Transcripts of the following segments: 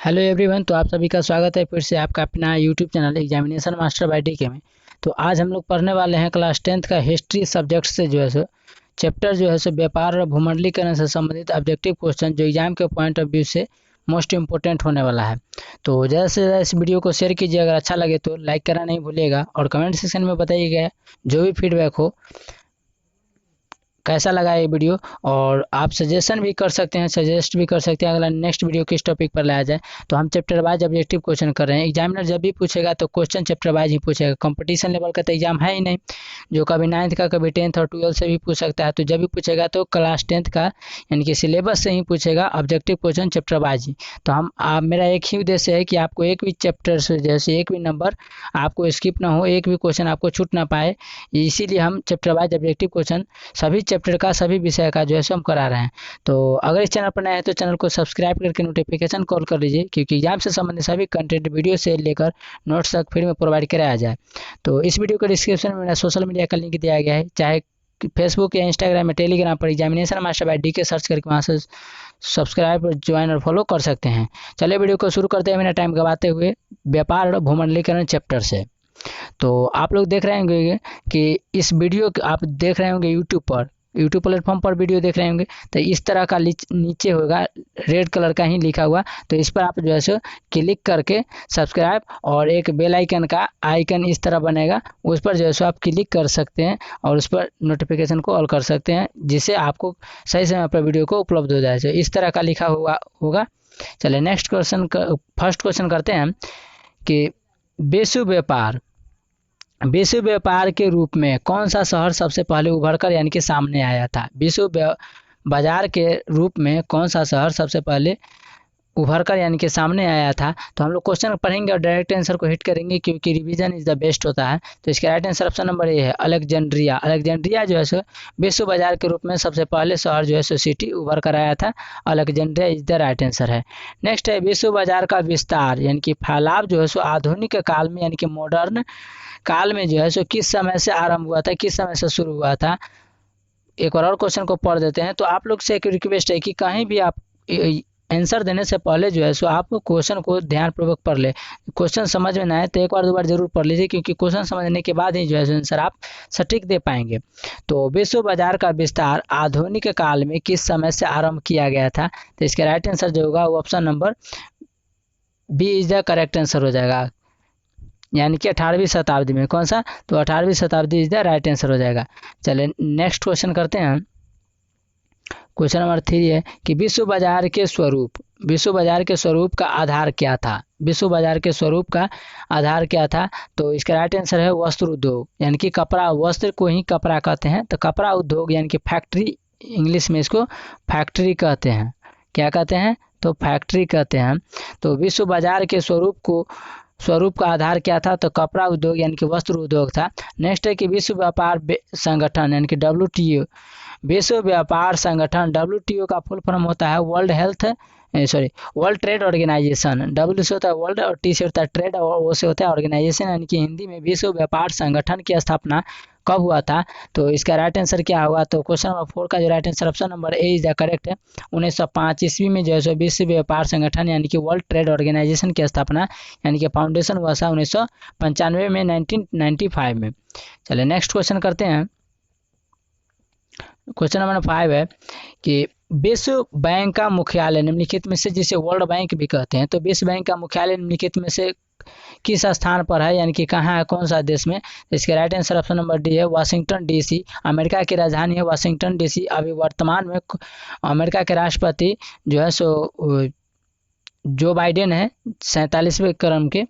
Hello everyone. तो आप सभी का स्वागत है फिर से आपका अपना YouTube channel examination master by DK में। तो आज हम लोग पढ़ने वाले हैं क्लास 10th का हिस्ट्री सब्जेक्ट से जो है सो चैप्टर जो है सो व्यापार और भूमंडलीकरण से संबंधित ऑब्जेक्टिव क्वेश्चन जो एग्जाम के पॉइंट ऑफ व्यू से मोस्ट इंपॉर्टेंट होने वाला है। तो ज़्यादा से ज़्यादा इस वीडियो को शेयर कीजिए, अगर अच्छा लगे तो लाइक करना नहीं भूलिएगा और कमेंट सेक्शन में बताइएगा जो भी फीडबैक हो कैसा लगा ये वीडियो। और आप सजेशन भी कर सकते हैं, सजेस्ट भी कर सकते हैं अगला नेक्स्ट वीडियो किस टॉपिक पर लाया जाए। तो हम चैप्टर वाइज ऑब्जेक्टिव क्वेश्चन कर रहे हैं। एग्जामिनर जब भी पूछेगा तो क्वेश्चन चैप्टर वाइज ही पूछेगा। कंपटीशन लेवल का तो एग्जाम है ही नहीं जो कभी 9th का कभी 10th और 12th से भी पूछ सकता है। तो जब भी पूछेगा तो क्लास 10th का यानी कि सिलेबस से ही पूछेगा, ऑब्जेक्टिव क्वेश्चन चैप्टर वाइज ही। तो मेरा एक ही उद्देश्य है कि आपको एक भी चैप्टर से जैसे एक भी नंबर आपको स्किप ना हो, एक भी क्वेश्चन आपको छूट ना पाए। इसीलिए हम चैप्टर वाइज ऑब्जेक्टिव क्वेश्चन सभी चैप्टर का सभी विषय का जो है सो हम करा रहे हैं। तो अगर इस चैनल पर नए हैं तो चैनल को सब्सक्राइब करके नोटिफिकेशन कॉल कर लीजिए, क्योंकि एग्जाम से संबंधित सभी कंटेंट वीडियो से लेकर नोट्स तक फ्री में प्रोवाइड कराया जाए। तो इस वीडियो के डिस्क्रिप्शन में मेरा सोशल मीडिया का लिंक दिया गया है, चाहे फेसबुक या इंस्टाग्राम में टेलीग्राम पर examination master by DK search करके वहाँ से सब्सक्राइब ज्वाइन और फॉलो कर सकते हैं। चलिए वीडियो को शुरू करते हैं बिना टाइम गवाते हुए व्यापार और भूमंडलीकरण चैप्टर से। तो आप लोग देख रहे होंगे कि इस वीडियो आप देख रहे होंगे यूट्यूब प्लेटफॉर्म पर वीडियो देख रहे होंगे। तो इस तरह का नीचे होगा रेड कलर का ही लिखा हुआ, तो इस पर आप जो है सो क्लिक करके सब्सक्राइब और एक बेल आइकन का आइकन इस तरह बनेगा, उस पर जो है सो आप क्लिक कर सकते हैं और उस पर नोटिफिकेशन को ऑल कर सकते हैं, जिससे आपको सही समय पर वीडियो को उपलब्ध हो जाए। तो इस तरह का लिखा हुआ होगा। चलिए नेक्स्ट क्वेश्चन फर्स्ट क्वेश्चन करते हैं कि विश्व व्यापार के रूप में कौन सा शहर सबसे पहले उभर कर यानी कि सामने आया था। बाजार के रूप में कौन सा शहर सबसे पहले उभर कर यानी कि सामने आया था। तो हम लोग क्वेश्चन पढ़ेंगे और डायरेक्ट आंसर को हिट करेंगे, क्योंकि रिवीजन इज द बेस्ट होता है। तो इसका right answer option number A है, अलेक्जेंड्रिया। अलेक्जेंड्रिया जो है सो विश्व बाजार के रूप में सबसे पहले शहर जो है सो सिटी उभर कर आया था। Alexandria is the right answer है। नेक्स्ट है विश्व बाजार का विस्तार यानी कि फैलाव जो है सो आधुनिक काल में यानी कि मॉडर्न काल में जो है सो किस समय से आरंभ हुआ था, किस समय से शुरू हुआ था। एक बार और क्वेश्चन को पढ़ देते हैं। तो आप लोग से एक रिक्वेस्ट है कि कहीं भी आप आंसर देने से पहले जो है सो आप क्वेश्चन को ध्यानपूर्वक पढ़ ले। क्वेश्चन समझ में ना आए तो एक बार दो बार जरूर पढ़ लीजिए, क्योंकि क्वेश्चन समझने के बाद ही जो है सो आंसर आप सटीक दे पाएंगे। तो विश्व बाजार का विस्तार आधुनिक काल में किस समय से आरंभ किया गया था। तो इसका राइट आंसर जो होगा वो option number B is the correct answer हो जाएगा, यानी कि 18वीं शताब्दी में। कौन सा? तो 18वीं शताब्दी इज द राइट आंसर हो जाएगा। चलिए नेक्स्ट क्वेश्चन करते हैं। क्वेश्चन नंबर 3 है कि विश्व बाजार के स्वरूप का आधार क्या था। विश्व बाजार के स्वरूप का आधार क्या था। तो इसका राइट आंसर है वस्त्र उद्योग, यानी कि कपड़ा, वस्त्र को ही कपड़ा कहते हैं। तो कपड़ा उद्योग यानी कि फैक्ट्री, इंग्लिश में इसको फैक्ट्री कहते हैं। क्या कहते हैं? तो फैक्ट्री कहते हैं। तो विश्व बाजार के स्वरूप का आधार क्या था। तो कपड़ा उद्योग यानी कि वस्त्र उद्योग था। नेक्स्ट है कि विश्व व्यापार संगठन यानी कि WTO, विश्व व्यापार संगठन WTO का फुल फॉर्म होता है वर्ल्ड ट्रेड ऑर्गेनाइजेशन। W से होता है वर्ल्ड और T से होता है ट्रेड और O से होता है ऑर्गेनाइजेशन, यानी कि हिंदी में विश्व व्यापार संगठन की स्थापना कब हुआ था। तो इसका राइट आंसर क्या होगा। तो क्वेश्चन नंबर 4 का जो right answer option number A is the correct है। 1905 ईस्वी में जो है विश्व व्यापार संगठन यानी कि वर्ल्ड ट्रेड ऑर्गेनाइजेशन की स्थापना यानी कि फाउंडेशन हुआ था 1995 में, 1995 में। चलिए नेक्स्ट क्वेश्चन करते हैं। क्वेश्चन नंबर 5 है कि विश्व बैंक का मुख्यालय निम्नलिखित में से, जिसे वर्ल्ड बैंक भी कहते हैं, तो विश्व बैंक का मुख्यालय निम्नलिखित में से किस स्थान पर है, यानी कि कहाँ है, कौन सा देश में। इसके right answer option number D है वाशिंगटन DC। अमेरिका की राजधानी है वाशिंगटन DC। अभी वर्तमान में अमेरिका के राष्ट्रपति जो है सो जो बाइडेन है, 47वें क्रम के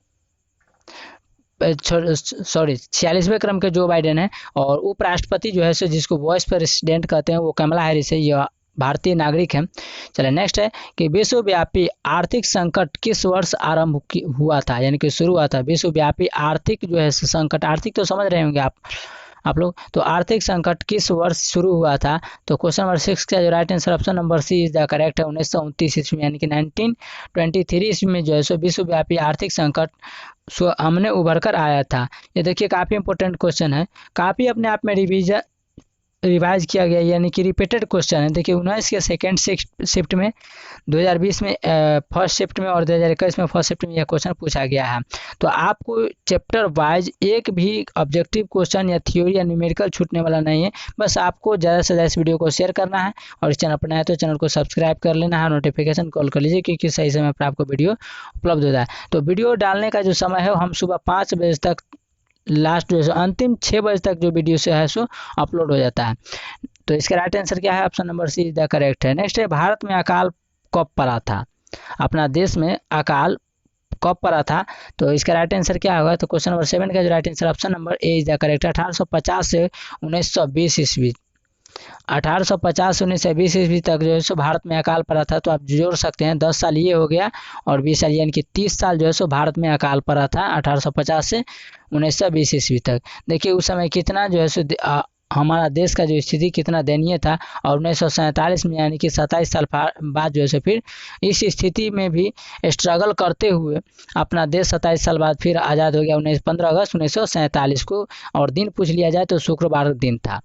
46वें क्रम के जो बाइडेन है। और उपराष्ट्रपति जो है सो जिसको वॉइस प्रेसिडेंट कहते हैं वो कमला हैरिस है, यह भारतीय नागरिक है। चलिए नेक्स्ट है कि विश्वव्यापी आर्थिक संकट किस वर्ष आरंभ हुआ था, यानी कि शुरू हुआ था। विश्वव्यापी आर्थिक जो है संकट, आर्थिक तो समझ रहे होंगे आप लोग। तो आर्थिक संकट किस वर्ष शुरू हुआ था। तो क्वेश्चन नंबर 6 का जो right answer option number C is the correct है, 1929 ईस्वी यानी कि 1923 ईस्वी में जो है सो विश्वव्यापी आर्थिक संकट हमने उभर कर आया था। ये देखिए काफ़ी इंपॉर्टेंट क्वेश्चन है, काफ़ी अपने आप में रिवाइज किया गया, यानी कि रिपीटेड क्वेश्चन है। देखिए 19 के सेकेंड शिफ्ट में, 2020 में फर्स्ट शिफ्ट में और 2021 में फर्स्ट शिफ्ट में यह क्वेश्चन पूछा गया है। तो आपको चैप्टर वाइज एक भी ऑब्जेक्टिव क्वेश्चन या थ्योरी या न्यूमेरिकल छूटने वाला नहीं है। बस आपको ज़्यादा से ज़्यादा इस वीडियो को शेयर करना है और इस चैनल पर नया है तो चैनल को सब्सक्राइब कर लेना है, नोटिफिकेशन कॉल कर लीजिए क्योंकि सही समय पर आपको वीडियो उपलब्ध होता है। तो वीडियो डालने का जो समय है हम सुबह 5 बजे तक, लास्ट जो है अंतिम 6 बजे तक जो वीडियो से है सो अपलोड हो जाता है। तो इसका राइट आंसर क्या है? Option number C is the correct है। नेक्स्ट है, भारत में अकाल कब पड़ा था? अपना देश में अकाल कब पड़ा था? तो इसका राइट आंसर क्या होगा? तो क्वेश्चन नंबर 7 का जो right answer option number A is the correct है। 1850 से 1920 ईस्वी, 1850 से 1920 ईस्वी तक जो है सो भारत में अकाल पड़ा था। तो आप जोड़ सकते हैं 10 साल ये हो गया और 20 साल यानी कि 30 साल जो है सो भारत में अकाल पड़ा था 1850 से 1920 ईस्वी तक। देखिए उस समय कितना जो है सो हमारा देश का जो स्थिति कितना दयनीय था और 1947 में यानी कि 27 साल बाद जो है सो फिर इस स्थिति में भी स्ट्रगल करते हुए अपना देश 27 साल बाद फिर आज़ाद हो गया 15 अगस्त 1947 को। और दिन पूछ लिया जाए तो शुक्रवार दिन था।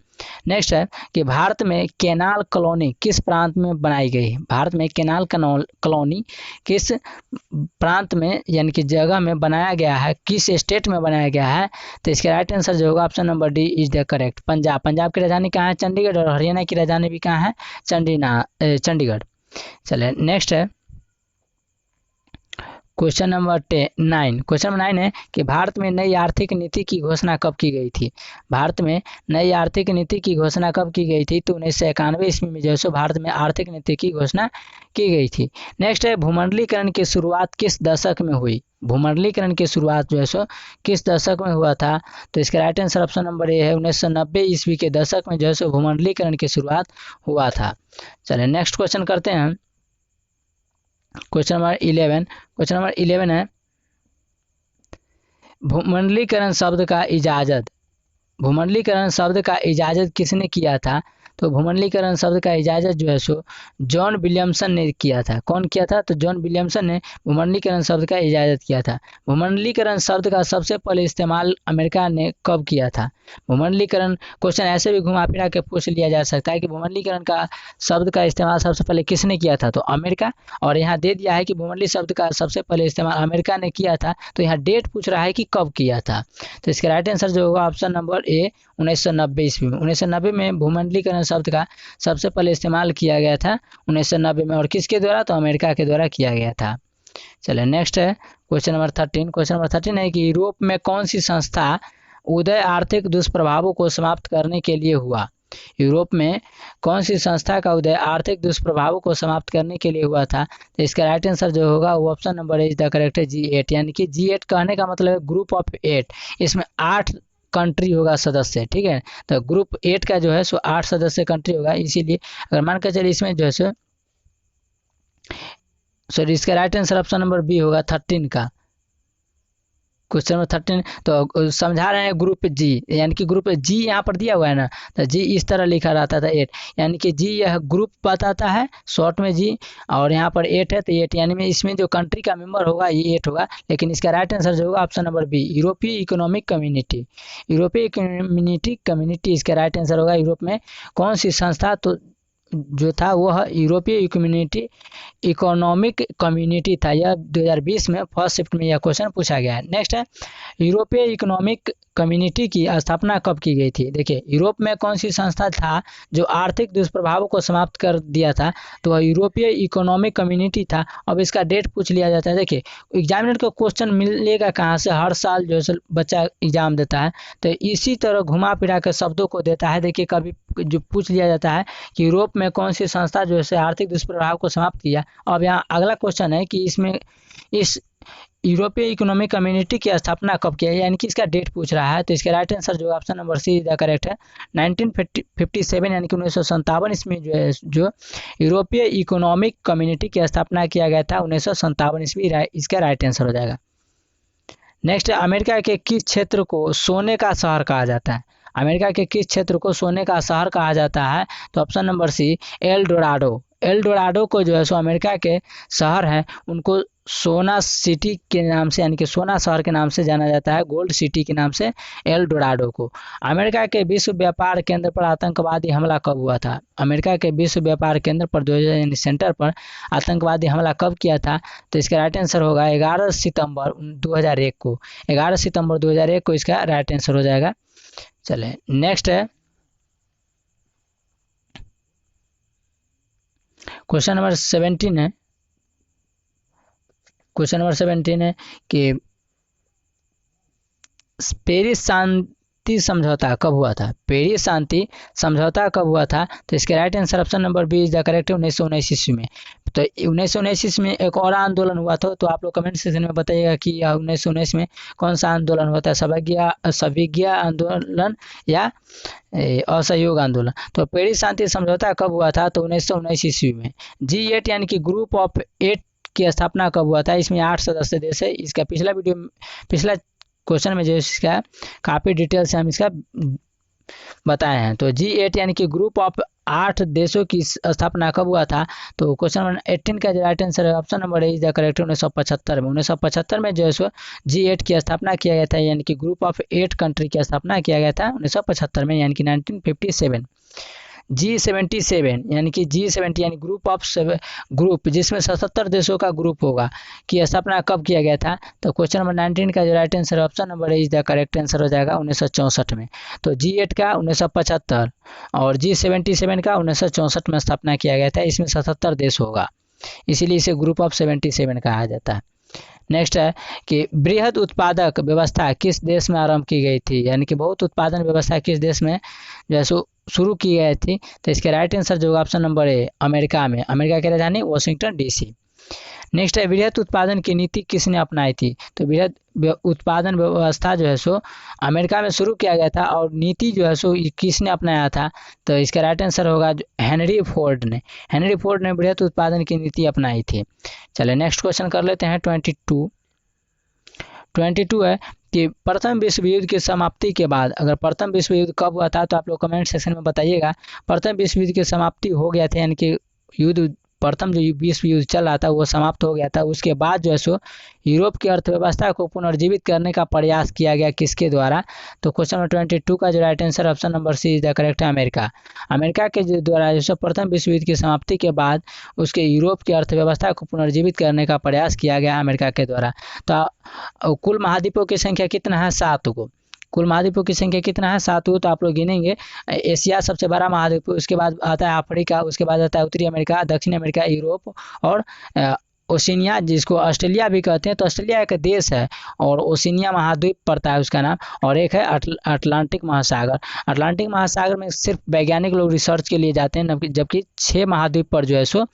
नेक्स्ट है कि भारत में कैनाल कॉलोनी किस प्रांत में बनाई गई? भारत में कैनाल कॉलोनी किस प्रांत में यानी कि जगह में बनाया गया है, किस स्टेट में बनाया गया है? तो इसका राइट आंसर जो होगा option number D is the correct. Punjab, Punjab की राजधानी कहाँ है? चंडीगढ़। और हरियाणा की राजधानी भी कहाँ है? चंडीगढ़। चले नेक्स्ट है क्वेश्चन नंबर 9। क्वेश्चन नंबर 9 है कि भारत में नई आर्थिक नीति की घोषणा कब की गई थी? भारत में नई आर्थिक नीति की घोषणा कब की गई थी? तो 1991 ईस्वी में जो है सो भारत में आर्थिक नीति की घोषणा की गई थी। नेक्स्ट है, भूमंडलीकरण की शुरुआत किस दशक में हुई? भूमंडलीकरण की शुरुआत जो है सो किस दशक में हुआ था? तो इसका right answer option number A है। 1990 ईस्वी के दशक में जो है सो भूमंडलीकरण की शुरुआत हुआ था। चलिए नेक्स्ट क्वेश्चन करते हैं। Question number 11। क्वेश्चन नंबर 11 है, भूमंडलीकरण शब्द का इजाजत, भूमंडलीकरण शब्द का इजाजत किसने किया था? तो भूमंडलीकरण शब्द का इजाजत जो है सो जॉन विलियमसन ने किया था। कौन किया था? तो जॉन विलियमसन ने भूमंडलीकरण शब्द का इजाजत किया था। भूमंडलीकरण शब्द का सबसे पहले इस्तेमाल अमेरिका ने कब किया था? भूमंडलीकरण क्वेश्चन ऐसे भी घुमा फिरा के पूछ लिया जा सकता है कि भूमंडलीकरण का शब्द का इस्तेमाल सबसे पहले किसने किया था? तो अमेरिका। और यहाँ दे दिया है कि भूमंडली शब्द का सबसे पहले इस्तेमाल अमेरिका ने किया था। तो यहाँ डेट पूछ रहा है कि कब किया था। तो इसका राइट आंसर जो होगा ऑप्शन नंबर ए 1990 ईस्वी में। 1990 में भूमंडलीकरण शब्द का सबसे पहले इस्तेमाल किया गया था 1990 में। और किसके द्वारा? तो अमेरिका के द्वारा किया गया था। चलिए नेक्स्ट है क्वेश्चन नंबर 13। क्वेश्चन नंबर 13 है कि यूरोप में कौन सी संस्था उदय आर्थिक दुष्प्रभावों को समाप्त करने के लिए हुआ? यूरोप में कौन सी संस्था का उदय आर्थिक दुष्प्रभावों को समाप्त करने के लिए हुआ था? तो इसका राइट आंसर जो होगा वो option number is the correct है, G8। यानी कि G8 कहने का मतलब है ग्रुप ऑफ 8। इसमें 8 कंट्री होगा सदस्य, ठीक है। तो ग्रुप 8 का जो है सो 8 सदस्य कंट्री होगा। इसीलिए अगर मान कर चलिए इसमें जो है सो सॉरी इसका right answer option number B होगा 13 का। क्वेश्चन नंबर 13 तो समझा रहे हैं ग्रुप जी, यानी कि ग्रुप जी यहाँ पर दिया हुआ है ना, तो जी इस तरह लिखा रहता था 8, यानी कि जी यह ग्रुप बताता है शॉर्ट में जी, और यहाँ पर 8 है तो 8 यानी में इसमें जो कंट्री का मेंबर होगा ये 8 होगा। लेकिन इसका राइट आंसर जो होगा ऑप्शन नंबर बी, यूरोपीय इकोनॉमिक कम्युनिटी। यूरोपीय कम्युनिटी इसका राइट आंसर होगा। यूरोप में कौन सी संस्था तो जो था वह यूरोपीय इकोनॉमिक कम्युनिटी था। यह 2020 में फर्स्ट शिफ्ट में यह क्वेश्चन पूछा गया है। नेक्स्ट है, यूरोपीय इकोनॉमिक कम्युनिटी की स्थापना कब की गई थी? देखिए यूरोप में कौन सी संस्था था जो आर्थिक दुष्प्रभावों को समाप्त कर दिया था? तो वह यूरोपीय इकोनॉमिक कम्युनिटी था। अब इसका डेट पूछ लिया जाता है। देखिए एग्जामिनर को क्वेश्चन मिलेगा कहाँ से? हर साल जो है बच्चा एग्जाम देता है तो इसी तरह घुमा फिरा कर शब्दों को देता है। देखिए कभी जो पूछ लिया जाता है कि यूरोप में कौन सी संस्था जो है आर्थिक दुष्प्रभाव को समाप्त किया। अब यहाँ अगला क्वेश्चन है कि इसमें इस यूरोपीय इकोनॉमिक कम्युनिटी की स्थापना कब किया, यानी कि इसका डेट पूछ रहा है। तो इसका राइट आंसर जो option number see the correct है, 1957 यानी कि 1957 इसमें जो है जो यूरोपीय इकोनॉमिक कम्युनिटी की स्थापना किया गया था 1957 ईस्वी। इसका राइट आंसर हो जाएगा। नेक्स्ट, अमेरिका के किस क्षेत्र को सोने का शहर कहा जाता है? अमेरिका के किस क्षेत्र को सोने का शहर कहा जाता है? तो option number C, El Dorado. El Dorado को जो है सो अमेरिका के शहर हैं उनको सोना सिटी के नाम से यानी कि सोना शहर के नाम से जाना जाता है, गोल्ड सिटी के नाम से एल डोराडो को। अमेरिका के विश्व व्यापार केंद्र पर आतंकवादी हमला कब हुआ था? अमेरिका के विश्व व्यापार केंद्र पर यानी सेंटर पर आतंकवादी हमला कब किया था? तो इसका राइट आंसर होगा 11 सितंबर 2001 को। 11 सितंबर 2001 को इसका राइट आंसर हो जाएगा। चले नेक्स्ट है क्वेश्चन नंबर 17 है। क्वेश्चन नंबर 17 है कि पेरिस शांति समझौता कब हुआ था? पेरिस शांति समझौता कब हुआ था? तो इसके right answer option number B is the correct, 1919 ईस्वी में। तो 1919 ईस्वी में एक और आंदोलन हुआ था, तो आप लोग कमेंट सेक्शन में बताइएगा कि 1919 में कौन सा आंदोलन हुआ था, सविज्ञा आंदोलन या असहयोग आंदोलन। तो पेरिस शांति समझौता कब हुआ था? तो 1919 ईस्वी में। G8 यानी कि ग्रुप ऑफ 8 की स्थापना कब हुआ था? इसमें 8 सदस्य देश है। इसका पिछला क्वेश्चन में जो इसका काफ़ी डिटेल से हम इसका बताए हैं। तो G8 यानी कि ग्रुप ऑफ 8 देशों की स्थापना कब हुआ था? तो क्वेश्चन नंबर 18 का जो राइट आंसर है option number A is the correct, 1975 में। 1975 में जो है सो G8 की स्थापना किया गया था, यानी कि ग्रुप ऑफ 8 कंट्री की स्थापना किया गया था 1975 में, यानी कि 1957। G77 यानी कि G70 यानी ग्रुप जिसमें 77 देशों का ग्रुप होगा की स्थापना कब किया गया था? तो क्वेश्चन नंबर 19 का जो right answer option number is the correct answer हो जाएगा 1964 में। तो G8 का 1975 और G77 का 1964 में स्थापना किया गया था। इसमें 77 देश होगा, इसीलिए इसे ग्रुप ऑफ 77 कहा जाता है। नेक्स्ट है कि बृहद उत्पादक व्यवस्था किस देश में आरंभ की गई थी? यानी कि बहुत उत्पादन व्यवस्था किस देश में जो है शुरू की गई थी? तो इसके राइट आंसर जो ऑप्शन नंबर ए अमेरिका में। अमेरिका की राजधानी वाशिंगटन DC। नेक्स्ट है बृहद उत्पादन की नीति किसने अपनाई थी? तो बृहद उत्पादन व्यवस्था जो है सो अमेरिका में शुरू किया गया था, और नीति जो है सो किसने अपनाया था? तो इसका राइट आंसर होगा हेनरी फोर्ड ने। हेनरी फोर्ड ने बृहद उत्पादन की नीति अपनाई थी। चलिए नेक्स्ट क्वेश्चन कर लेते हैं 22 है कि प्रथम विश्व युद्ध की समाप्ति के बाद, अगर प्रथम विश्व युद्ध कब हुआ था तो आप लोग कमेंट सेक्शन में बताइएगा। प्रथम विश्व युद्ध की समाप्ति हो गया था, यानी कि प्रथम जो विश्व युद्ध चल रहा था वो समाप्त हो गया था। उसके बाद जो है सो यूरोप की अर्थव्यवस्था को पुनर्जीवित करने का प्रयास किया गया, किसके द्वारा? तो क्वेश्चन नंबर 22 का जो right answer option number C is the correct है, अमेरिका। अमेरिका के द्वारा जो प्रथम विश्व युद्ध की समाप्ति के बाद उसके यूरोप की अर्थव्यवस्था को पुनर्जीवित करने का प्रयास किया गया अमेरिका के द्वारा। तो कुल महाद्वीपों की संख्या कितना है? 7 को। कुल महाद्वीपों की संख्या कितना है? 7 को। तो आप लोग गिनेंगे, एशिया सबसे बड़ा महाद्वीप, उसके बाद आता है अफ्रीका, उसके बाद आता है उत्तरी अमेरिका, दक्षिण अमेरिका, यूरोप और ओशिनिया, जिसको ऑस्ट्रेलिया भी कहते हैं। तो ऑस्ट्रेलिया एक देश है और ओशिनिया महाद्वीप पड़ता है उसका नाम। और एक है अटलांटिक महासागर। अटलांटिक महासागर में सिर्फ वैज्ञानिक लोग रिसर्च के लिए जाते हैं, जबकि 6 महाद्वीप पर जो है सो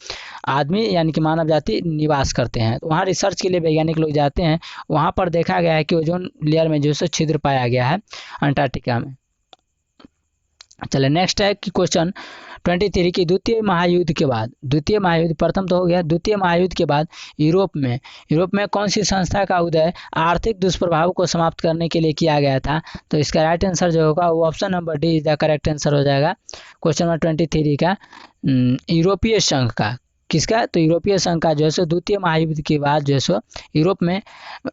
आदमी यानी कि मानव जाति निवास करते हैं। तो वहाँ रिसर्च के लिए वैज्ञानिक लोग जाते हैं। वहाँ पर देखा गया है कि ओजोन लेयर में जो है सो छिद्र पाया गया है अंटार्कटिका में। चले नेक्स्ट है कि क्वेश्चन 23 की द्वितीय महायुद्ध के बाद, द्वितीय महायुद्ध प्रथम तो हो गया, द्वितीय महायुद्ध के बाद यूरोप में कौन सी संस्था का उदय आर्थिक दुष्प्रभाव को समाप्त करने के लिए किया गया था? तो इसका राइट आंसर जो होगा वो option number D is the correct answer हो जाएगा क्वेश्चन नंबर 23 का। यूरोपीय संघ का, किसका? तो यूरोपीय संघ का जो है सो द्वितीय महायुद्ध के बाद जो है सो यूरोप में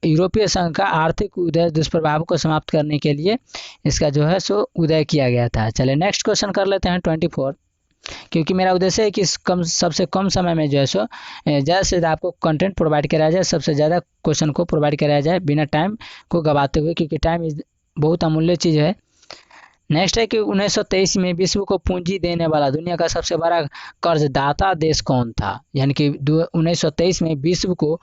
यूरोपीय संघ का आर्थिक उदय दुष्प्रभाव को समाप्त करने के लिए इसका जो है सो उदय किया गया था। चलिए नेक्स्ट क्वेश्चन कर लेते हैं 24, क्योंकि मेरा उद्देश्य है कि सबसे कम समय में जो है सो ज़्यादा से ज़्यादा आपको कंटेंट प्रोवाइड कराया जाए, सबसे ज़्यादा क्वेश्चन को प्रोवाइड कराया जाए बिना टाइम को गवाते हुए, क्योंकि टाइम बहुत अमूल्य चीज़ है। नेक्स्ट है कि 1923 में विश्व को पूंजी देने वाला दुनिया का सबसे बड़ा कर्जदाता देश कौन था? यानी कि 1923 में विश्व को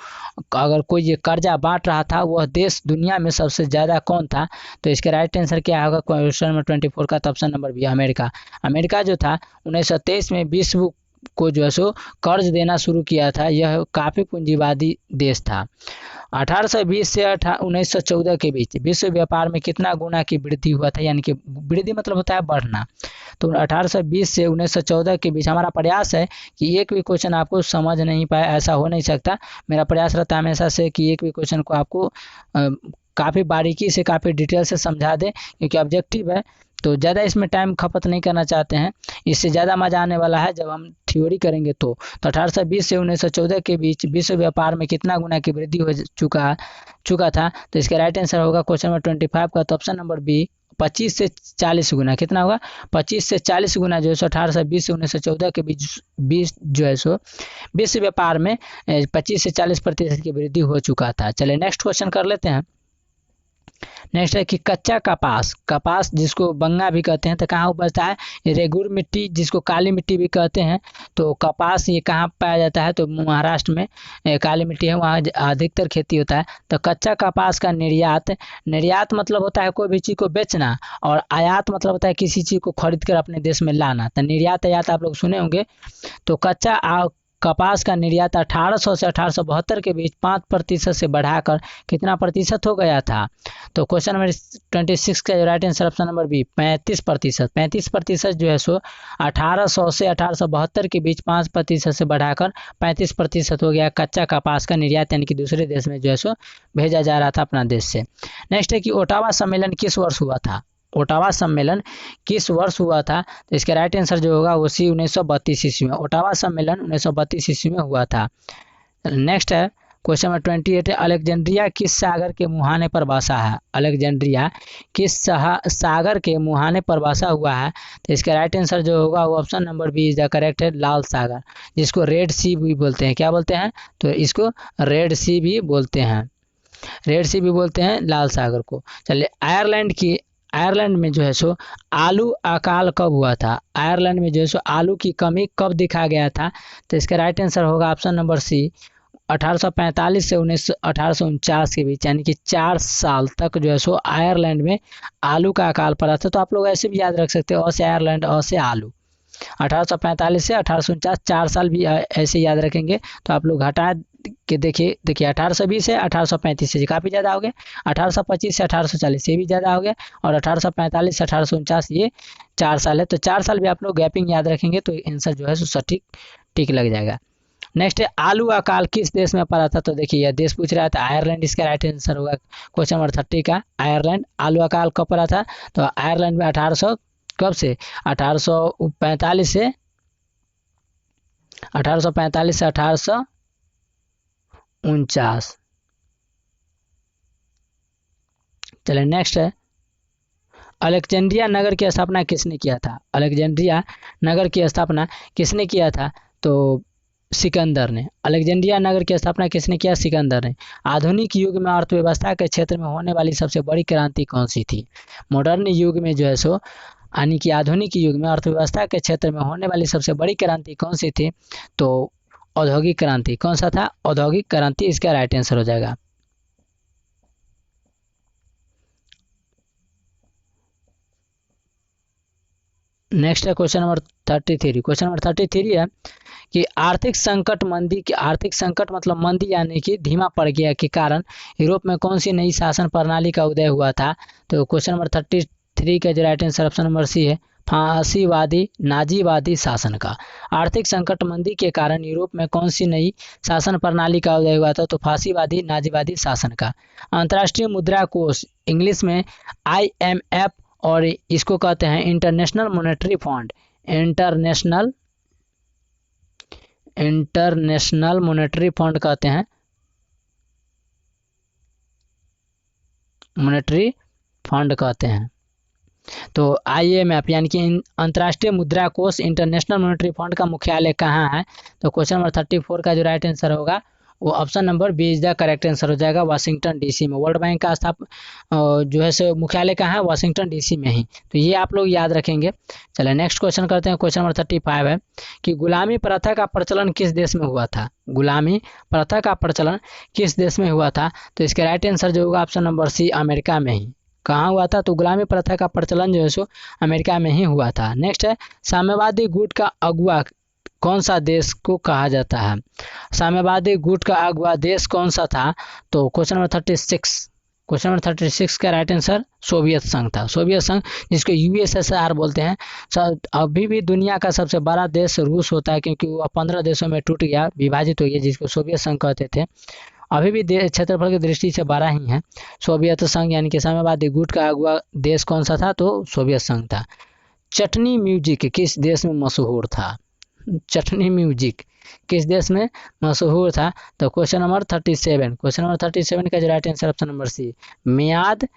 अगर कोई ये कर्जा बांट रहा था, वह देश दुनिया में सबसे ज़्यादा कौन था? तो इसका राइट आंसर क्या होगा क्वेश्चन नंबर 24 का? Option number B America. America जो था 1923 में विश्व को जो है सो कर्ज देना शुरू किया था। यह काफ़ी पूंजीवादी देश था। 1820 से 1914 के बीच विश्व व्यापार में कितना गुना की वृद्धि हुआ था? यानी कि वृद्धि मतलब होता है बढ़ना। तो 1820 से 1914 के बीच हमारा प्रयास है कि एक भी क्वेश्चन आपको समझ नहीं पाए, ऐसा हो नहीं सकता। मेरा प्रयास रहता है हमेशा से कि एक भी क्वेश्चन को आपको काफ़ी बारीकी से, काफ़ी डिटेल से समझा दें, क्योंकि ऑब्जेक्टिव है। तो ज़्यादा इसमें टाइम खपत नहीं करना चाहते हैं, इससे ज़्यादा मज़ा आने वाला है जब हम थ्योरी करेंगे। तो 1820 से 1914 के बीच विश्व व्यापार में कितना गुना की वृद्धि हो चुका था? तो इसका राइट आंसर होगा क्वेश्चन नंबर 25 का, तो ऑप्शन नंबर बी 25 से 40 गुना। कितना होगा? 25 से 40 गुना जो है सो 1820 से 1914 के बीच जो है सो विश्व व्यापार में 25 से 40% की वृद्धि हो चुका था। चलिए नेक्स्ट क्वेश्चन कर लेते हैं। नेक्स्ट है कि कच्चा कपास जिसको बंगा भी कहते हैं, तो कहाँ उपजता है? रेगुर मिट्टी जिसको काली मिट्टी भी कहते हैं। तो कपास ये कहाँ पाया जाता है? तो महाराष्ट्र में काली मिट्टी है, वहाँ अधिकतर खेती होता है। तो कच्चा कपास का निर्यात मतलब होता है कोई भी चीज़ को बेचना, और आयात मतलब होता है किसी चीज़ को खरीद कर अपने देश में लाना। तो निर्यात आयात आप लोग सुने होंगे। तो कच्चा कपास का निर्यात 1800 से 1872 के बीच 5% से बढ़ाकर कितना प्रतिशत हो गया था? तो क्वेश्चन नंबर 26 का right answer option number B 35%। 35% जो है सो 1800 से 1872 के बीच 5% से बढ़ाकर 35% हो गया कच्चा कपास का निर्यात, यानी कि दूसरे देश में जो है सो भेजा जा रहा था अपना देश से। नेक्स्ट है कि ओटावा सम्मेलन किस वर्ष हुआ था? ओटावा सम्मेलन किस वर्ष हुआ था? तो इसका राइट आंसर जो होगा वो सी 1932 ईस्वी में। ओटावा सम्मेलन 1932 ईस्वी में हुआ था। नेक्स्ट है क्वेश्चन नंबर 28 है, अलेक्जेंड्रिया किस सागर के मुहाने पर बसा है? अलेक्जेंड्रिया किस सागर के मुहाने पर बसा हुआ है? तो इसका राइट आंसर जो होगा वो option number B is the correct है, लाल सागर, जिसको रेड सी भी बोलते हैं। क्या बोलते हैं? तो इसको रेड सी भी बोलते हैं, रेड सी भी बोलते हैं लाल सागर को। चलिए आयरलैंड में जो है सो आलू अकाल कब हुआ था? आयरलैंड में जो है सो आलू की कमी कब दिखा गया था? तो इसका राइट आंसर होगा ऑप्शन नंबर सी 1845 से 1849 के बीच, यानी कि 4 साल तक जो है सो आयरलैंड में आलू का अकाल पड़ा था। तो आप लोग ऐसे भी याद रख सकते हो, अ से आयरलैंड, अ से आलू। 1845 से 1849 4 साल भी ऐसे याद रखेंगे। तो आप लोग हटा के देखिए 1820 से 1835 से काफ़ी ज़्यादा हो गए, 1825 से 1840 ये भी ज़्यादा हो गया, और 1845 से 1849 ये 4 साल है। तो 4 साल भी आप लोग गैपिंग याद रखेंगे तो आंसर जो है सो सटीक टिक लग जाएगा। नेक्स्ट है आलू अकाल किस देश में पड़ा था? तो देखिए यह देश पूछ रहा था आयरलैंड, इसका राइट आंसर होगा क्वेश्चन नंबर 30 का, आयरलैंड। आलू अकाल कब पड़ा था? तो आयरलैंड में 1800 कब से 1845 से 1849। चलिए नेक्स्ट है, अलेक्जेंड्रिया नगर की स्थापना किसने किया था? अलेक्जेंड्रिया नगर की स्थापना किसने किया था? तो सिकंदर ने। अलेक्जेंड्रिया नगर की स्थापना किसने किया? सिकंदर ने। आधुनिक युग में अर्थव्यवस्था के क्षेत्र में होने वाली सबसे बड़ी क्रांति कौन सी थी? मॉडर्न युग में जो है सो यानी कि आधुनिक युग में अर्थव्यवस्था के क्षेत्र में होने वाली सबसे बड़ी क्रांति कौन सी थी? तो औद्योगिक क्रांति। कौन सा था? औद्योगिक क्रांति, इसका राइट आंसर हो जाएगा। नेक्स्ट है क्वेश्चन नंबर 33। क्वेश्चन नंबर 33 है कि आर्थिक संकट मतलब मंदी यानी कि धीमा पड़ गया के कारण यूरोप में कौन सी नई शासन प्रणाली का उदय हुआ था? तो क्वेश्चन नंबर 33 का जो right answer option number C है, फांसीवादी नाजीवादी शासन का। आर्थिक संकट मंदी के कारण यूरोप में कौन सी नई शासन प्रणाली का उदय हुआ था? तो फांसीवादी नाजीवादी शासन का। अंतर्राष्ट्रीय मुद्रा कोष इंग्लिश में IMF, और इसको कहते हैं international monetary fund. International monetary fund कहते हैं, मॉनेटरी फंड कहते हैं। तो IMF यानी कि अंतर्राष्ट्रीय मुद्रा कोष इंटरनेशनल मॉनेटरी फंड का मुख्यालय कहाँ है? तो क्वेश्चन नंबर 34 का जो राइट आंसर होगा वो option number B is the correct answer हो जाएगा, वाशिंगटन DC में। वर्ल्ड बैंक का जो है सो मुख्यालय कहाँ है? वाशिंगटन DC में ही। तो ये आप लोग याद रखेंगे। चलिए नेक्स्ट क्वेश्चन करते हैं। क्वेश्चन नंबर 35 है कि गुलामी प्रथा का प्रचलन किस देश में हुआ था? गुलामी प्रथा का प्रचलन किस देश में हुआ था? तो इसके राइट आंसर जो होगा ऑप्शन नंबर सी, अमेरिका में ही। कहाँ हुआ था? तो गुलामी प्रथा का प्रचलन जो है सो अमेरिका में ही हुआ था। नेक्स्ट है, साम्यवादी गुट का अगुवा कौन सा देश को कहा जाता है? साम्यवादी गुट का अगुवा देश कौन सा था? तो क्वेश्चन नंबर 36 का राइट आंसर सोवियत संघ था। सोवियत संघ जिसको USSR बोलते हैं। अभी भी दुनिया का सबसे बड़ा देश रूस होता है, क्योंकि वो 15 देशों में टूट गया, विभाजित हो गया, जिसको सोवियत संघ कहते थे। अभी भी क्षेत्रफल की दृष्टि से बड़ा ही है। सोवियत संघ यानी कि साम्यवादी गुट का अगुआ देश कौन सा था, तो सोवियत संघ था। चटनी म्यूजिक किस देश में मशहूर था, चटनी म्यूजिक किस देश में मशहूर था, तो क्वेश्चन नंबर 37 का जो right answer option number C, मियाद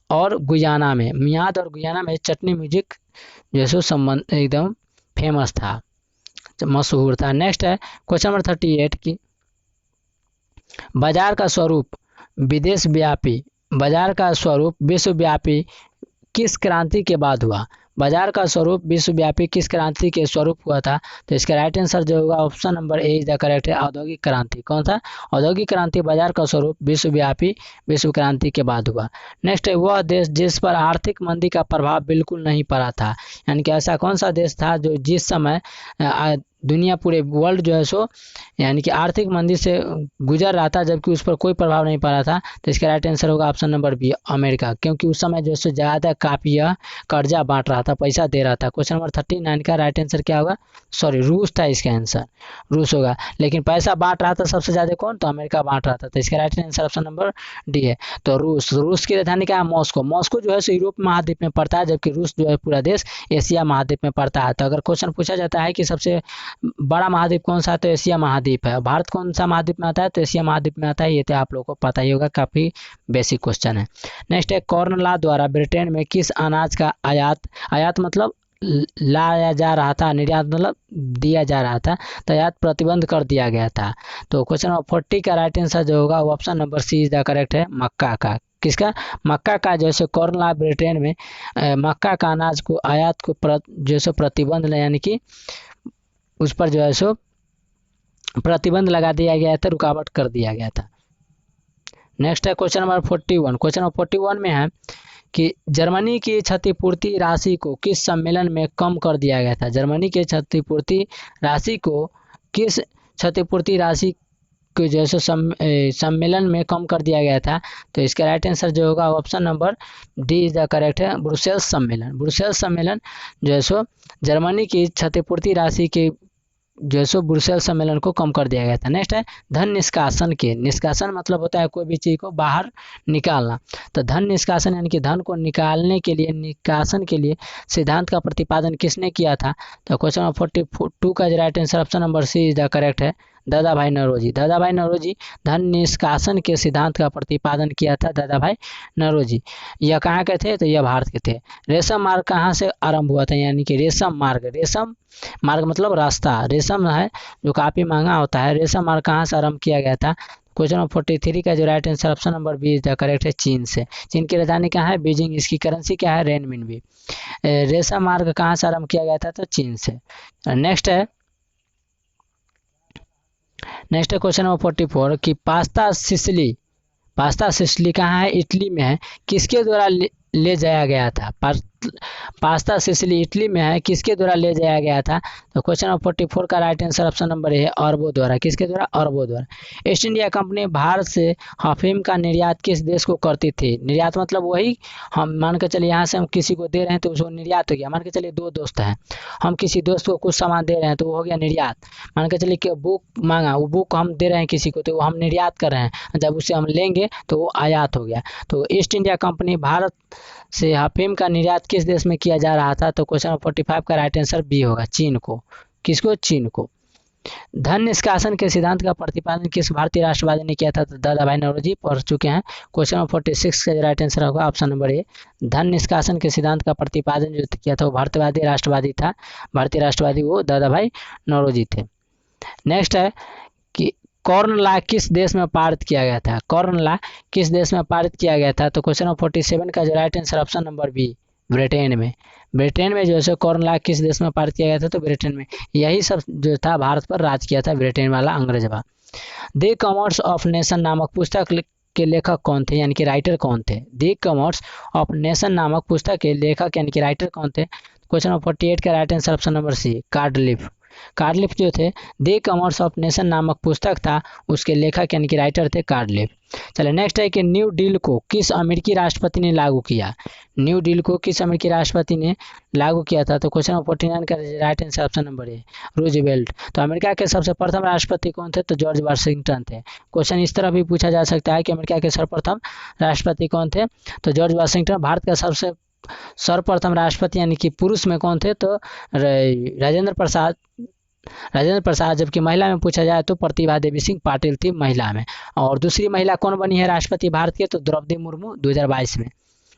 और गुयाना में, मियाद और गुयाना में चटनी म्यूजिक जो है संबंध एकदम फेमस था, मशहूर था। नेक्स्ट है क्वेश्चन नंबर 38 की बाजार का स्वरूप विदेशव्यापी, बाजार का स्वरूप विश्वव्यापी किस क्रांति के बाद हुआ, बाजार का स्वरूप विश्वव्यापी किस क्रांति के स्वरूप हुआ था, तो इसका राइट आंसर जो होगा option number A is the correct है, औद्योगिक क्रांति। कौन सा, औद्योगिक क्रांति बाजार का स्वरूप विश्वव्यापी विश्व क्रांति के बाद हुआ। नेक्स्ट है वह देश जिस पर आर्थिक मंदी का प्रभाव बिल्कुल नहीं पड़ा था, यानी कि ऐसा कौन सा देश था जो जिस समय दुनिया पूरे वर्ल्ड जो है सो यानी कि आर्थिक मंदी से गुजर रहा था जबकि उस पर कोई प्रभाव नहीं पड़ा था, तो इसका राइट आंसर होगा ऑप्शन नंबर बी, अमेरिका, क्योंकि उस समय जो है सो ज़्यादा कापिया कर्जा बांट रहा था, पैसा दे रहा था। क्वेश्चन नंबर 39 का राइट आंसर क्या होगा, सॉरी रूस था इसका आंसर, रूस होगा, लेकिन पैसा बांट रहा था सबसे ज़्यादा कौन, तो अमेरिका बांट रहा था, तो इसका right answer option number D है। तो रूस की राजधानी क्या है, मॉस्को, मॉस्को जो है सो यूरोप महाद्वीप में पड़ता है जबकि रूस जो है पूरा देश एशिया महाद्वीप में पड़ता है। तो अगर क्वेश्चन पूछा जाता है कि सबसे बड़ा महाद्वीप कौन सा है, तो एशिया महाद्वीप है। भारत कौन सा महाद्वीप में आता है, तो एशिया महाद्वीप में आता है, ये तो आप लोगों को पता ही होगा, काफ़ी बेसिक क्वेश्चन है। नेक्स्ट है कॉर्न लॉ द्वारा ब्रिटेन में किस अनाज का आयात मतलब लाया जा रहा था, निर्यात मतलब दिया जा रहा था, तो आयात प्रतिबंध कर दिया गया था। तो क्वेश्चन नंबर 40 का राइट आंसर जो होगा वो option number C is the correct है, मक्का का। किसका, मक्का का। जैसे कॉर्न लॉ ब्रिटेन में मक्का का अनाज को आयात को जैसे प्रतिबंध यानी कि उस पर जो है सो प्रतिबंध लगा दिया गया था, रुकावट कर दिया गया था। नेक्स्ट है क्वेश्चन नंबर 41, क्वेश्चन नंबर 41 में है कि जर्मनी की क्षतिपूर्ति राशि को किस सम्मेलन में कम कर दिया गया था, जर्मनी के क्षतिपूर्ति राशि को किस क्षतिपूर्ति राशि को जैसे सम्मेलन में कम कर दिया गया था, तो इसका राइट आंसर जो होगा option number D is the correct है, ब्रुसेल्स सम्मेलन। ब्रुसेल्स सम्मेलन जो है सो जर्मनी की क्षतिपूर्ति राशि के जो सो ब्रुसेल्स सम्मेलन को कम कर दिया गया था। नेक्स्ट है धन निष्कासन के, निष्कासन मतलब होता है कोई भी चीज़ को बाहर निकालना, तो धन निष्कासन यानी कि धन को निकालने के लिए, निष्कासन के लिए सिद्धांत का प्रतिपादन किसने किया था, तो क्वेश्चन नंबर 42 का right answer option number C is the correct Dadabhai भाई नौरोजी। दादा भाई नौरोजी धन निष्कासन के सिद्धांत का प्रतिपादन किया था, दादा भाई नौरोजी। यह कहाँ के थे, तो यह भारत के थे। रेशम मार्ग कहाँ से आरंभ हुआ था, यानी कि रेशम मार्ग मतलब रास्ता, रेशम है जो काफ़ी महंगा होता है, रेशम मार्ग कहाँ से आरंभ किया गया था, क्वेश्चन नंबर 43 का जो right answer option number B is the correct है, चीन से। चीन की राजधानी कहाँ है, बीजिंग, इसकी करेंसी क्या है, रेनमिनबी। रेशम मार्ग कहाँ से आरंभ किया गया था, तो चीन से। नेक्स्ट है क्वेश्चन नंबर 44 कि पास्ता सिसिली कहाँ है, इटली में है, किसके द्वारा ले जाया गया था, पास्ता सिसिली इटली में है, किसके द्वारा ले जाया गया था, तो क्वेश्चन नंबर 44 का right answer option number A है, अरबों द्वारा। किसके द्वारा, अरबों द्वारा। ईस्ट इंडिया कंपनी भारत से अफीम का निर्यात किस देश को करती थी, निर्यात मतलब वही, हम मान के चलिए यहाँ से हम किसी को दे रहे हैं तो उसको निर्यात हो गया। मान के चलिए दो दोस्त हैं, हम किसी दोस्त को कुछ सामान दे रहे हैं तो वो हो गया निर्यात। मान के चलिए कि बुक मांगा, वो बुक हम दे रहे हैं किसी को तो वो हम निर्यात कर रहे हैं, जब उसे हम लेंगे तो वो आयात हो गया। तो ईस्ट इंडिया कंपनी भारत से अफीम का निर्यात किस देश में किया जा रहा था, तो क्वेश्चन नंबर 45 का राइट आंसर बी होगा, चीन को। किसको, चीन को। धन निष्कासन के सिद्धांत का प्रतिपादन किस भारतीय राष्ट्रवादी ने किया था, तो दादा भाई नौरोजी, पढ़ चुके हैं। क्वेश्चन नंबर 46 का राइट आंसर होगा ऑप्शन नंबर ए, धन निष्कासन के सिद्धांत का प्रतिपादन जो किया था वो भारतीय राष्ट्रवादी था, भारतीय राष्ट्रवादी वो दादा भाई नौरोजी थे। नेक्स्ट है कि कॉर्न लॉ किस देश में पारित किया गया था, कॉर्न लॉ किस देश में पारित किया गया था, तो क्वेश्चन नंबर 47 का जो right answer option number B, Britain में। ब्रिटेन में जो है कॉर्न लॉ किस देश में पारित किया गया था, तो ब्रिटेन में। यही सब जो था भारत पर राज किया था ब्रिटेन वाला अंग्रेजवा। द कॉमर्स ऑफ नेशन नामक पुस्तक के लेखक कौन थे, यानी कि राइटर कौन थे, द कॉमर्स ऑफ नेशन नामक पुस्तक के लेखक यानी कि राइटर कौन थे, क्वेश्चन नंबर 48 का right answer option number C, कार्डलिफ। कार्डलिफ जो थे द कॉमर्स ऑफ नेशन नामक पुस्तक था, उसके लेखक यानी कि राइटर थे कार्डलिफ। चलिए नेक्स्ट है कि न्यू डील को किस अमेरिकी राष्ट्रपति ने लागू किया। न्यू डील को किस अमेरिकी राष्ट्रपति ने लागू किया था, तो क्वेश्चन नंबर 49 का right answer option number A Roosevelt. तो अमेरिका के सबसे प्रथम राष्ट्रपति कौन थे, तो जॉर्ज वाशिंगटन थे। क्वेश्चन इस तरह भी पूछा जा सकता है कि अमेरिका के सर्वप्रथम राष्ट्रपति कौन थे, तो जॉर्ज वाशिंगटन। भारत का सबसे सर्वप्रथम राष्ट्रपति यानी कि पुरुष में कौन थे, तो राजेंद्र प्रसाद। जबकि महिला में पूछा जाए तो प्रतिभा देवी सिंह पाटिल थी महिला में। और दूसरी महिला कौन बनी है राष्ट्रपति भारत के, तो द्रौपदी मुर्मू 2022 में,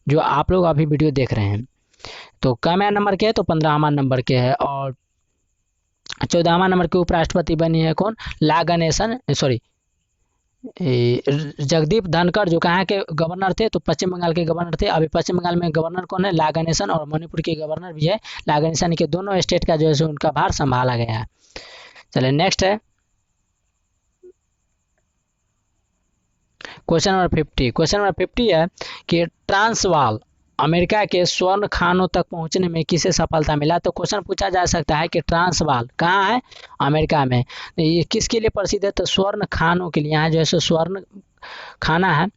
जो आप लोग अभी वीडियो देख रहे हैं। तो कम नंबर के है, तो 15वां नंबर के है। और 14वां नंबर के उपराष्ट्रपति बनी है कौन, जगदीप धनखड़, जो कहाँ के गवर्नर थे, तो पश्चिम बंगाल के गवर्नर थे। अभी पश्चिम बंगाल में गवर्नर कौन है, ला गणेशन, और मणिपुर के गवर्नर भी है ला गणेशन, के दोनों स्टेट का जो है उनका भार संभाला गया है। चलिए नेक्स्ट है क्वेश्चन नंबर 50। क्वेश्चन नंबर 50 है कि ट्रांसवाल अमेरिका के स्वर्ण खानों तक पहुंचने में किसे सफलता मिला। तो क्वेश्चन पूछा जा सकता है कि ट्रांसवाल कहाँ है, अमेरिका में, ये किसके लिए प्रसिद्ध है, तो स्वर्ण खानों के लिए। यहाँ जो है स्वर्ण खाना है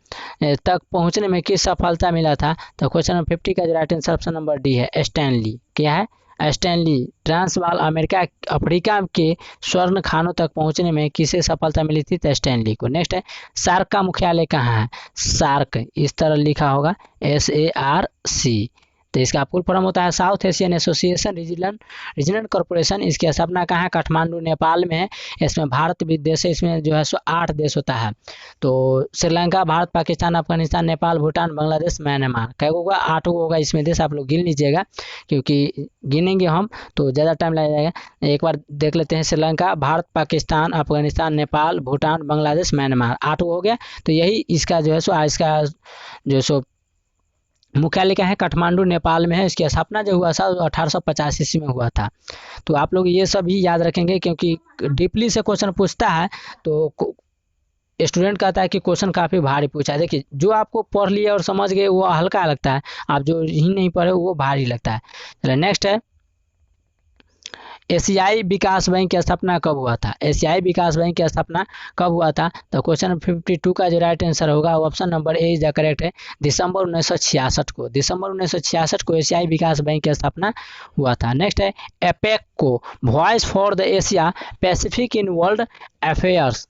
तक पहुंचने में किस सफलता मिला था, तो क्वेश्चन नंबर 50 का जो right answer option number D है स्टैनली। क्या है, स्टैनली। ट्रांसवाल अफ्रीका के स्वर्ण खानों तक पहुंचने में किसे सफलता मिली थी, तो स्टैनली को। नेक्स्ट है सार्क का मुख्यालय कहाँ है, सार्क इस तरह लिखा होगा SARC। तो इसका फुल फॉर्म होता है south Asian association regional corporation. इसकी स्थापना कहाँ है, काठमांडू नेपाल में है। इसमें भारत भी देश है, इसमें जो है 8 देश होता है। तो श्रीलंका, भारत, पाकिस्तान, अफगानिस्तान, नेपाल, भूटान, बांग्लादेश, म्यांमार। क्या होगा, 8 होगा इसमें देश। आप लोग गिन लीजिएगा, क्योंकि गिनेंगे हम तो ज़्यादा टाइम लग जाएगा। एक बार देख लेते हैं, श्रीलंका, भारत, पाकिस्तान, अफगानिस्तान, नेपाल, भूटान, बांग्लादेश, म्यांमार, 8 हो गया। तो यही इसका जो है इसका जो मुख्यालय क्या है, काठमांडू नेपाल में है। इसकी स्थापना जो हुआ था 1885 ईस्वी में हुआ था। तो आप लोग ये सब ही याद रखेंगे, क्योंकि डीपली से क्वेश्चन पूछता है तो स्टूडेंट कहता है कि क्वेश्चन काफ़ी भारी पूछा है। देखिए, जो आपको पढ़ लिए और समझ गए वो हल्का लगता है, आप जो ही नहीं पढ़े वो भारी लगता है। चलिए नेक्स्ट है एशियाई विकास बैंक की स्थापना कब हुआ था। एशियाई विकास बैंक की स्थापना कब हुआ था, तो क्वेश्चन 52 का जो राइट आंसर होगा वो option number A is the correct है, दिसंबर 1966 को। दिसंबर 1966 को एशियाई विकास बैंक की स्थापना हुआ था। नेक्स्ट है एपेक को voice for the Asia Pacific in world affairs.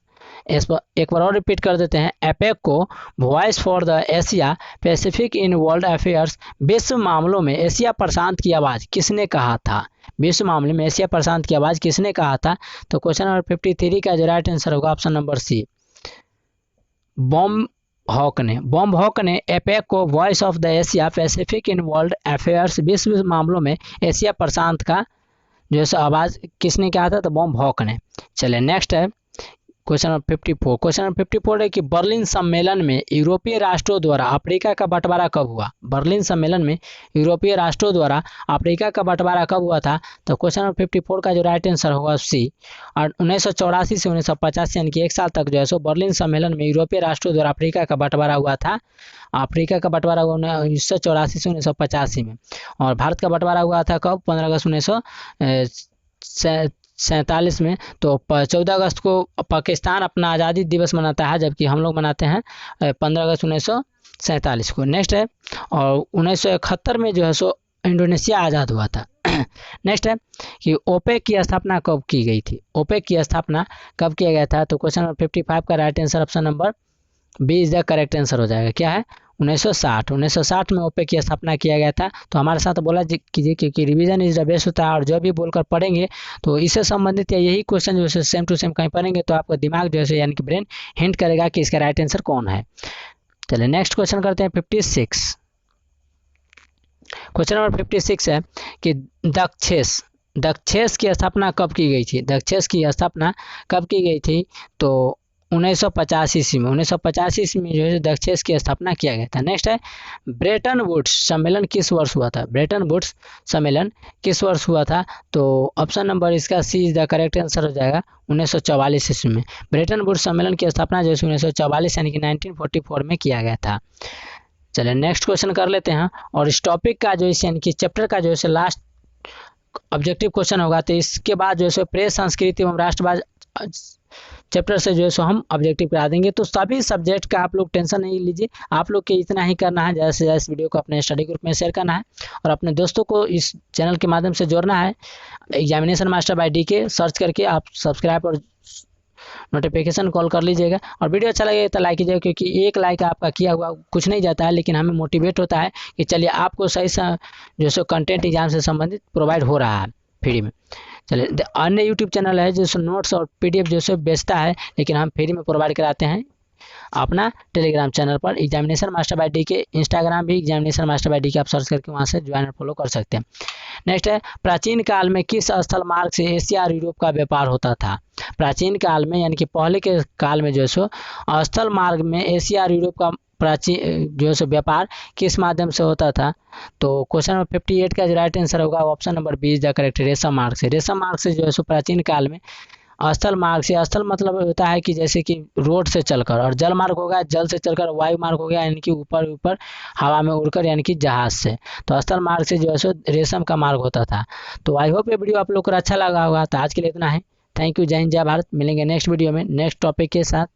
एक बार और रिपीट कर देते हैं, एपेक को voice for the Asia Pacific in world affairs, विश्व मामलों में एशिया प्रशांत की आवाज़ किसने कहा था। विश्व मामले में एशिया प्रशांत की आवाज़ किसने कहा था, तो क्वेश्चन नंबर 53 का जो राइट आंसर होगा option number C, Bob Hawke ने एपेक को voice of the Asia Pacific in world affairs, विश्व मामलों में एशिया प्रशांत का जो है आवाज़ किसने कहा था, तो बॉम हॉक ने। चलिए नेक्स्ट है क्वेश्चन नंबर 54। क्वेश्चन नंबर 54 है कि बर्लिन सम्मेलन में यूरोपीय राष्ट्रों द्वारा अफ्रीका का बंटवारा कब हुआ। बर्लिन सम्मेलन में यूरोपीय राष्ट्रों द्वारा अफ्रीका का बंटवारा कब हुआ था, तो क्वेश्चन नंबर 54 का जो राइट आंसर होगा सी, और 1984 से 1985 यानी कि 1 साल तक जो है बर्लिन सम्मेलन में यूरोपीय राष्ट्रों द्वारा अफ्रीका का बंटवारा हुआ था। अफ्रीका का बंटवारा हुआ 1984 से 1985 में। और भारत का बंटवारा हुआ था कब, 15 अगस्त 1947 में। तो 14 अगस्त को पाकिस्तान अपना आज़ादी दिवस मनाता है, जबकि हम लोग मनाते हैं 15 अगस्त 1947 को। नेक्स्ट है और 1971 में जो है इंडोनेशिया आज़ाद हुआ था। नेक्स्ट है कि ओपेक की स्थापना कब की गई थी। ओपेक की स्थापना कब किया गया था, तो क्वेश्चन नंबर 55 का right answer option number B is the correct answer हो जाएगा। क्या है, 1960 में ओपेक की स्थापना किया गया था। तो हमारे साथ बोला कीजिए, क्योंकि रिवीजन इज द बेस्ट होता है, और जो भी बोलकर पढ़ेंगे तो इससे संबंधित या यही क्वेश्चन जो है सेम टू सेम कहीं पढ़ेंगे तो आपका दिमाग जो है यानी कि ब्रेन हिंट करेगा कि इसका राइट आंसर कौन है। चलिए नेक्स्ट क्वेश्चन करते हैं 56। क्वेश्चन नंबर 56 है कि दक्षेस की स्थापना कब की गई थी। दक्षेस की स्थापना कब की गई थी, तो 1985 ईस्वी में। 1985 ईस्वी में जो है दक्षेस की स्थापना किया गया था। नेक्स्ट है ब्रेटन वुड्स सम्मेलन किस वर्ष हुआ था। ब्रेटन वुड्स सम्मेलन किस वर्ष हुआ था, तो ऑप्शन नंबर इसका सी इज द करेक्ट आंसर हो जाएगा 1944 ईस्वी में। ब्रेटन वुड्स सम्मेलन की स्थापना जो है 1944 यानी कि 1944 में किया गया था। चलिए नेक्स्ट क्वेश्चन कर लेते हैं, और इस टॉपिक का जो यानी कि चैप्टर का जो है लास्ट ऑब्जेक्टिव क्वेश्चन होगा। तो इसके बाद जो है सो प्रेस संस्कृति एवं राष्ट्रवाद चैप्टर से जो है सो हम ऑब्जेक्टिव करा देंगे। तो सभी सब्जेक्ट का आप लोग टेंशन नहीं लीजिए, आप लोग के इतना ही करना है, ज़्यादा से ज़्यादा इस वीडियो को अपने स्टडी ग्रुप में शेयर करना है और अपने दोस्तों को इस चैनल के माध्यम से जोड़ना है। Examination master bye DK search करके आप सब्सक्राइब और नोटिफिकेशन कॉल कर लीजिएगा। और वीडियो अच्छा लगे तो लाइक कीजिएगा, क्योंकि एक लाइक आपका किया हुआ कुछ नहीं जाता है, लेकिन हमें मोटिवेट होता है कि चलिए आपको सही जो सो कंटेंट एग्जाम से संबंधित प्रोवाइड हो रहा है फ्री में। चलिए अन्य यूट्यूब चैनल है जो नोट्स और PDF जो सो बेचता है, लेकिन हम फ्री में प्रोवाइड कराते हैं अपना टेलीग्राम चैनल पर examination master bye DK। Instagram भी एग्जामिनेशन मास्टर बाय DK आप सर्च करके वहाँ से ज्वाइन और फॉलो कर सकते हैं। नेक्स्ट है, प्राचीन काल में किस स्थल मार्ग से एशिया और यूरोप का व्यापार होता था? प्राचीन काल में यानी कि पहले के काल में जो सो स्थल मार्ग में एशिया और यूरोप का प्राचीन जो है व्यापार किस माध्यम से होता था? तो क्वेश्चन नंबर 58 का जो राइट आंसर होगा option number B is the correct, रेशम मार्ग से। रेशम मार्ग से जो है प्राचीन काल में स्थल मार्ग से, स्थल मतलब होता है कि जैसे कि रोड से चलकर, और जल मार्ग होगा जल से चलकर, वायु मार्ग हो गया यानी कि ऊपर ऊपर हवा में उड़कर यानी कि जहाज से। तो स्थल मार्ग से जो है रेशम का मार्ग होता था। तो आई होप ये वीडियो आप लोग को अच्छा लगा होगा। तो आज के लिए इतना है, थैंक यू, जय हिंद जय भारत। मिलेंगे नेक्स्ट वीडियो में नेक्स्ट टॉपिक के साथ।